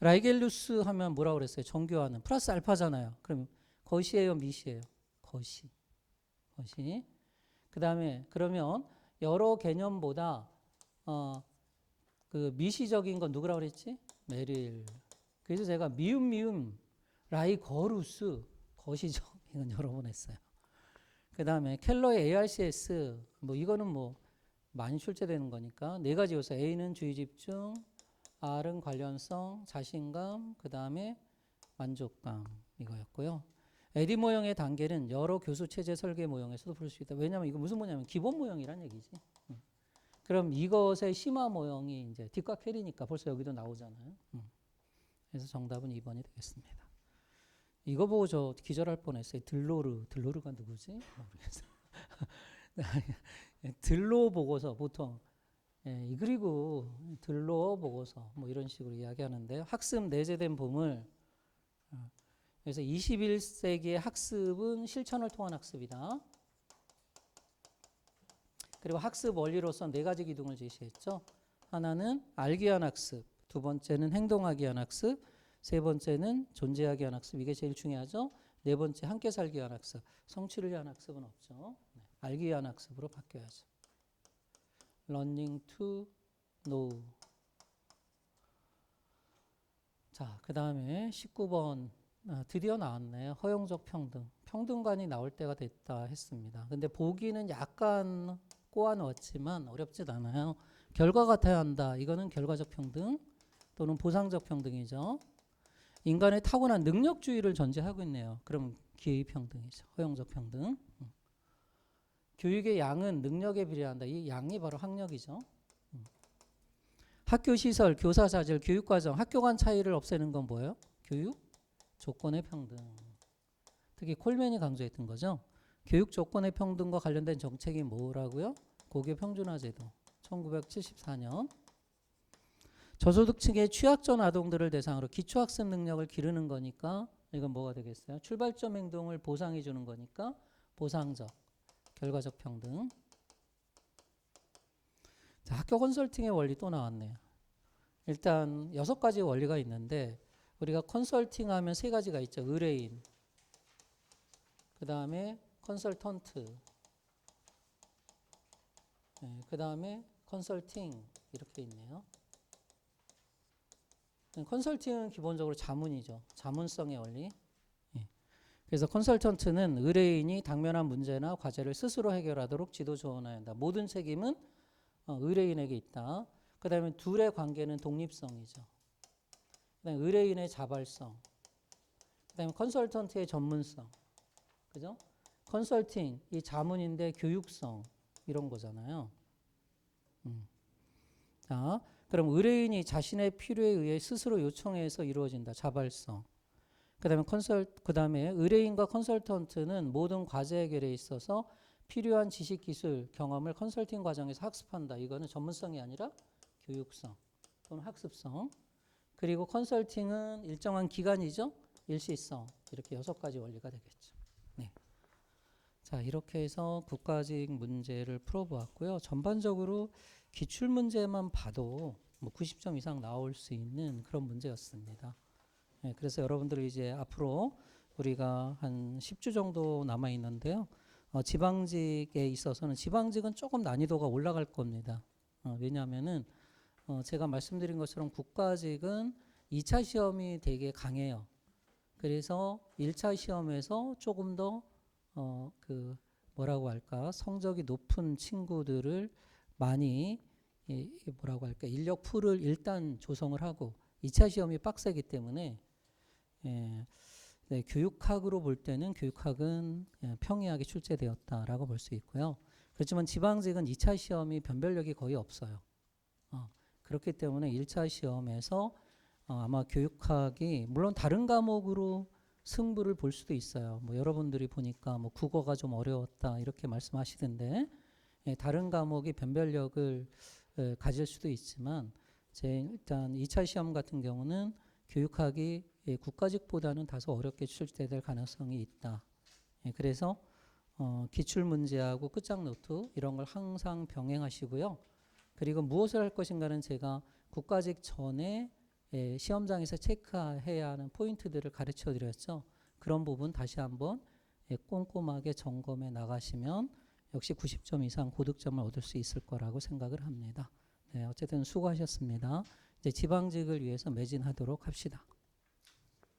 라이겔루스 하면 뭐라고 그랬어요? 정교화는 플러스 알파잖아요. 그럼 거시예요, 미시예요? 거시. 그 다음에 그러면 여러 개념보다 그 미시적인 건 누구라고 그랬지? 메릴. 그래서 제가 미음 라이거루스 거시적 이건 여러 번 했어요. 그 다음에 켈러의 ARCS 뭐 이거는 뭐 많이 출제되는 거니까 4가지 요소. A는 주의 집중, R은 관련성, 자신감, 그 다음에 만족감 이거였고요. AD 모형의 단계는 여러 교수 체제 설계 모형에서도 볼 수 있다. 왜냐하면 이거 무슨 모양이냐면 기본 모형이란 얘기지. 그럼 이것의 심화 모형이 이제 뒷과 캐리니까 벌써 여기도 나오잖아요. 그래서 정답은 2번이 되겠습니다. 이거 보고 저 기절할 뻔했어요. 들로르가 누구지? 모르겠어요. 들로 보고서 보통 그리고 들로 보고서 뭐 이런 식으로 이야기하는데 학습 내재된 봄을 그래서 21세기의 학습은 실천을 통한 학습이다. 그리고 학습 원리로서 4가지 기둥을 제시했죠. 하나는 알기 위한 학습, 두 번째는 행동하기 위한 학습, 세 번째는 존재하기 위한 학습. 이게 제일 중요하죠. 네 번째 함께 살기 위한 학습. 성취를 위한 학습은 없죠. 알기 위한 학습으로 바뀌어야죠. Learning to know. 자, 그 다음에 19번 드디어 나왔네요. 허용적 평등. 평등관이 나올 때가 됐다 했습니다. 근데 보기는 약간 꼬아 넣었지만 어렵진 않아요. 결과 같아야 한다. 이거는 결과적 평등 또는 보상적 평등이죠. 인간의 타고난 능력주의를 전제하고 있네요. 그럼 기회평등이죠. 허용적 평등. 교육의 양은 능력에 비례한다. 이 양이 바로 학력이죠. 학교 시설, 교사 자질, 교육과정, 학교 간 차이를 없애는 건 뭐예요? 교육 조건의 평등. 특히 콜맨이 강조했던 거죠. 교육 조건의 평등과 관련된 정책이 뭐라고요? 고교 평준화제도. 1974년. 저소득층의 취약전 아동들을 대상으로 기초학습 능력을 기르는 거니까 이건 뭐가 되겠어요? 출발점 행동을 보상해 주는 거니까 보상적, 결과적 평등. 자, 학교 컨설팅의 원리 또 나왔네요. 일단 6가지 원리가 있는데 우리가 컨설팅 하면 3가지가 있죠. 의뢰인, 그 다음에 컨설턴트, 그 다음에 컨설팅 이렇게 있네요. 컨설팅은 기본적으로 자문이죠. 자문성의 원리. 그래서 컨설턴트는 의뢰인이 당면한 문제나 과제를 스스로 해결하도록 지도 조언해야 한다. 모든 책임은 의뢰인에게 있다. 그 다음에 둘의 관계는 독립성이죠. 그 다음에 의뢰인의 자발성. 그 다음에 컨설턴트의 전문성. 그죠? 컨설팅, 이 자문인데 교육성. 이런 거잖아요. 자, 그럼 의뢰인이 자신의 필요에 의해 스스로 요청해서 이루어진다. 자발성. 그다음에 의뢰인과 컨설턴트는 모든 과제 해결에 있어서 필요한 지식, 기술, 경험을 컨설팅 과정에서 학습한다. 이거는 전문성이 아니라 교육성 또는 학습성. 그리고 컨설팅은 일정한 기간이죠. 일시성. 이렇게 6가지 원리가 되겠죠. 네. 자, 이렇게 해서 국가직 문제를 풀어보았고요. 전반적으로 기출 문제만 봐도 뭐 90점 이상 나올 수 있는 그런 문제였습니다. 네, 그래서 여러분들 이제 앞으로 우리가 한 10주 정도 남아 있는데요. 지방직에 있어서는 지방직은 조금 난이도가 올라갈 겁니다. 왜냐하면은 제가 말씀드린 것처럼 국가직은 2차 시험이 되게 강해요. 그래서 1차 시험에서 조금 더 뭐라고 할까 성적이 높은 친구들을 많이 뭐라고 할까 인력 풀을 일단 조성을 하고 2차 시험이 빡세기 때문에 네, 교육학으로 볼 때는 교육학은 평이하게 출제되었다라고 볼 수 있고요. 그렇지만 지방직은 2차 시험이 변별력이 거의 없어요. 그렇기 때문에 1차 시험에서 아마 교육학이 물론 다른 과목으로 승부를 볼 수도 있어요. 뭐 여러분들이 보니까 뭐 국어가 좀 어려웠다 이렇게 말씀하시던데 다른 과목이 변별력을 가질 수도 있지만 일단 2차 시험 같은 경우는 교육학이 국가직보다는 다소 어렵게 출제될 가능성이 있다. 그래서 기출문제하고 끝장노트 이런 걸 항상 병행하시고요. 그리고 무엇을 할 것인가는 제가 국가직 전에 시험장에서 체크해야 하는 포인트들을 가르쳐 드렸죠. 그런 부분 다시 한번 꼼꼼하게 점검해 나가시면 역시 90점 이상 고득점을 얻을 수 있을 거라고 생각을 합니다. 네, 어쨌든 수고하셨습니다. 이제 지방직을 위해서 매진하도록 합시다.